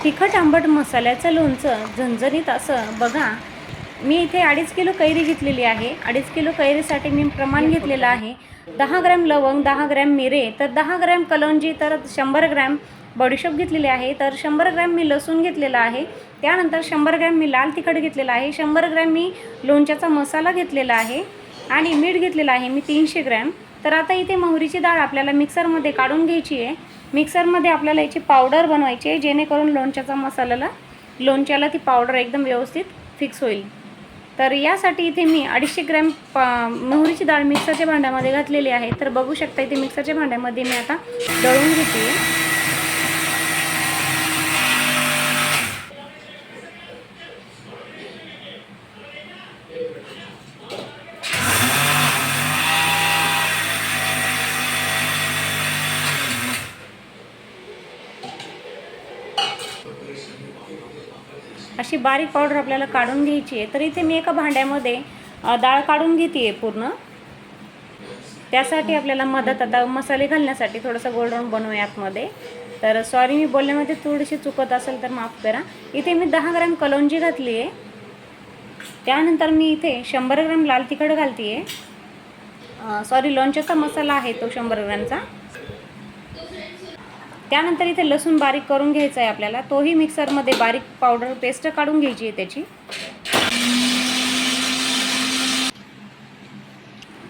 तिखट आंबट मसाल्याचं लोणचं झणझणीत असं बघा. मी इथे 2.5 किलो कैरी घेतलेली आहे. 2.5 किलो कैरीसाठी मी प्रमाण घेतलेलं आहे 10 ग्रॅम लवंग, 10 ग्रॅम मिरे, तर 10 ग्रॅम कलौंजी, तर 100 ग्रॅम बडीशोप घेतलेली आहे, तर 100 ग्रॅम मी लसूण घेतलेला आहे. त्यानंतर 100 ग्रॅम मी लाल तिखट घेतलेला आहे, 100 ग्रॅम मी लोणच्याचा मसाला घेतलेला आहे आणि मीठ घेतलेलं आहे मी 300 ग्रॅम. तर आता इथे मोहरीची डाळ आपल्याला मिक्सरमध्ये काढून घ्यायची आहे. मिक्सरमध्ये आपल्याला याची पावडर बनवायची आहे, जेणेकरून लोणच्याला ती पावडर एकदम व्यवस्थित फिक्स होईल. तर यासाठी इथे मी 250 ग्रॅम मोहरीची डाळ मिक्सरच्या भांड्यामध्ये घातलेली आहे. तर बघू शकता इथे मिक्सरच्या भांड्यामध्ये मी आता दळून घेते. अशी बारीक पावडर आपल्याला काढून घ्यायची आहे. तर इथे मी एका भांड्यामध्ये डाळ काढून घेते आहे पूर्ण. त्यासाठी आपल्याला मदत आता मसाले घालण्यासाठी थोडंसं गोल्डन बनवूया आतमध्ये. तर सॉरी, मी बोलण्यामध्ये थोडीशी चुकत असेल तर माफ करा. इथे मी 10 ग्रॅम कलौंजी घातली आहे. त्यानंतर मी इथे 100 ग्रॅम लाल तिखट घालते आहे. सॉरी, लोणच्याचा मसाला आहे तो 100 ग्रॅमचा. त्यानंतर इथे लसूण बारीक करून घ्यायचा आहे आपल्याला, तोही मिक्सरमध्ये बारीक पावडर पेस्ट काढून घ्यायची आहे त्याची.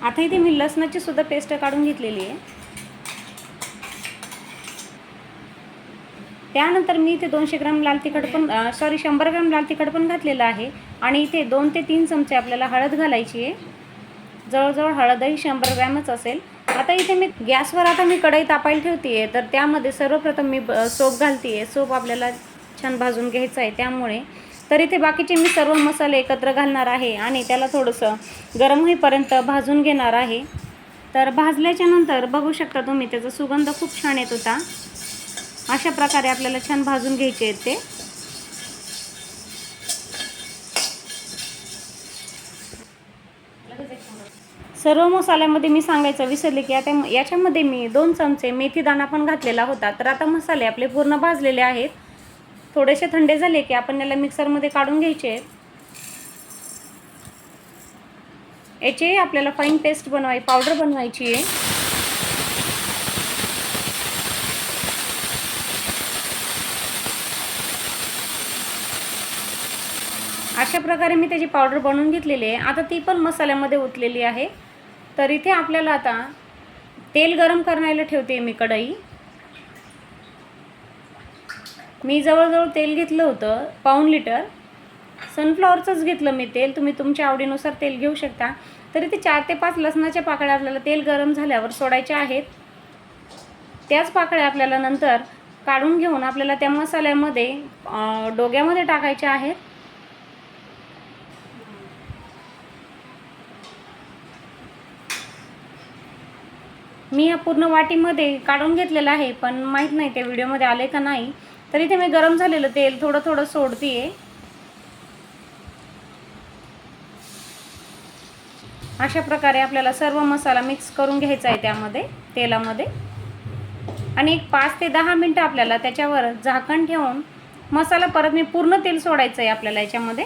आता इथे मी लसणाची सुद्धा पेस्ट काढून घेतलेली आहे. त्यानंतर मी इथे 200 ग्रॅम लाल तिखट पण 100 ग्रॅम लाल तिखट पण घातलेलं आहे आणि इथे 2 ते 3 चमचे आपल्याला हळद घालायची आहे. जवळजवळ हळदही 100 ग्रॅमच असेल. आता इथे मी गॅसवर मी कढई तापायला ठेवते आहे. तर त्यामध्ये सर्वप्रथम मी सोप घालते आहे. सोप आपल्याला छान भाजून घ्यायचं आहे त्यामुळे. तर इथे बाकीचे मी सर्व मसाले एकत्र घालणार आहे आणि त्याला थोडंसं गरम होईपर्यंत भाजून घेणार आहे. तर भाजल्याच्या नंतर बघू शकता तुम्ही त्याचा सुगंध खूप छान येत होता. अशा प्रकारे आपल्याला छान भाजून घ्यायचे आहेत ते. सर्व मसाल्यामध्ये मी सांगायचं विसरले की आता याच्यामध्ये मी 2 चमचे मेथी दाणा पण घातलेला होता. तर आता मसाले आपले पूर्ण भाजलेले आहेत. थोडेसे थंडे झाले की आपण याला मिक्सरमध्ये काढून घ्यायचे आहेत. याची आपल्याला फाईन पेस्ट पावडर बनवायची आहे. अशा प्रकारे मी त्याची पावडर बनवून घेतलेली आहे. आता ती पण मसाल्यामध्ये ओतलेली आहे. तर इथे आपल्याला आता तेल गरम करायला ठेवते मी कढई. मी जवळजवळ तेल घेतलं होतं 1.5 लिटर. सनफ्लॉवरचंच घेतलं मी तेल. तुम्ही तुमच्या आवडीनुसार तेल घेऊ शकता. तर इथे 4 ते 5 लसणाच्या पाकळ्या आपल्याला तेल गरम झाल्यावर सोडायच्या आहेत. त्याच पाकळ्या आपल्याला नंतर काढून घेऊन आपल्याला त्या मसाल्यामध्ये डोग्यामध्ये टाकायच्या आहेत. मी या पूर्ण वाटीमध्ये काढून घेतलेलं आहे, पण माहीत नाही ते व्हिडिओमध्ये आले का नाही. तर इथे मी गरम झालेलं तेल थोडं थोडं सोडते आहे. अशा प्रकारे आपल्याला सर्व मसाला मिक्स करून घ्यायचा आहे त्यामध्ये तेलामध्ये आणि एक 5 ते 10 मिनटं आपल्याला त्याच्यावर झाकण ठेवून मसाला परत मी पूर्ण तेल सोडायचं आहे आपल्याला याच्यामध्ये.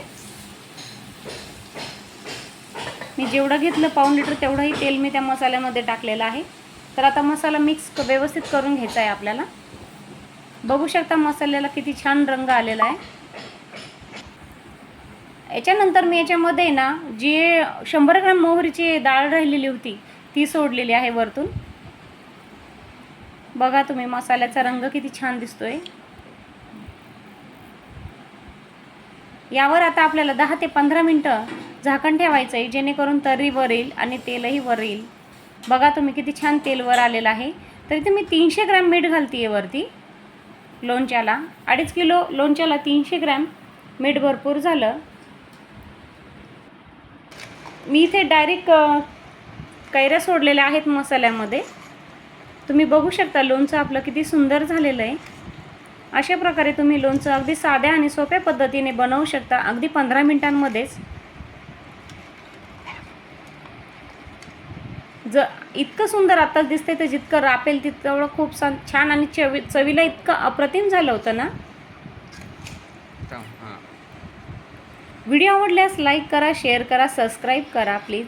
मी जेवढं घेतलं 1.5 लिटर तेवढंही तेल मी त्या मसाल्यामध्ये टाकलेलं आहे. तर आता मसाला मिक्स व्यवस्थित करून घ्यायचा आहे आपल्याला. बघू शकता मसाल्याला किती छान रंग आलेला आहे. याच्यानंतर मी याच्यामध्ये ना जी 100 ग्रॅम मोहरीची डाळ राहिलेली होती ती सोडलेली आहे वरतून. बघा तुम्ही मसाल्याचा रंग किती छान दिसतोय. यावर आता आपल्याला 10 ते 15 मिनटं झाकण ठेवायचं आहे, जेणेकरून तर्री वर येईल आणि तेलही वर येईल. बघा तुम्ही किती छान तेल वर आलेलं आहे. तर इथे मी 300 ग्रॅम मीठ घालते आहे वरती लोणच्याला. 2.5 किलो लोणच्याला 300 ग्रॅम मीठ भरपूर झालं. मी इथे डायरेक्ट कैऱ्या सोडलेल्या आहेत मसाल्यामध्ये. तुम्ही बघू शकता लोणचं आपलं किती सुंदर झालेलं आहे. अशा प्रकारे तुम्ही लोणचं अगदी साध्या आणि सोप्या पद्धतीने बनवू शकता, अगदी 15 मिनिटांमध्येच. इतकं सुंदर आत्ताच दिसते, तर जितकं रापेल तितकं खूप छान आणि चवीला इतकं अप्रतिम झालं होतं ना. व्हिडिओ आवडल्यास लाईक करा, शेअर करा, सबस्क्राईब करा प्लीज.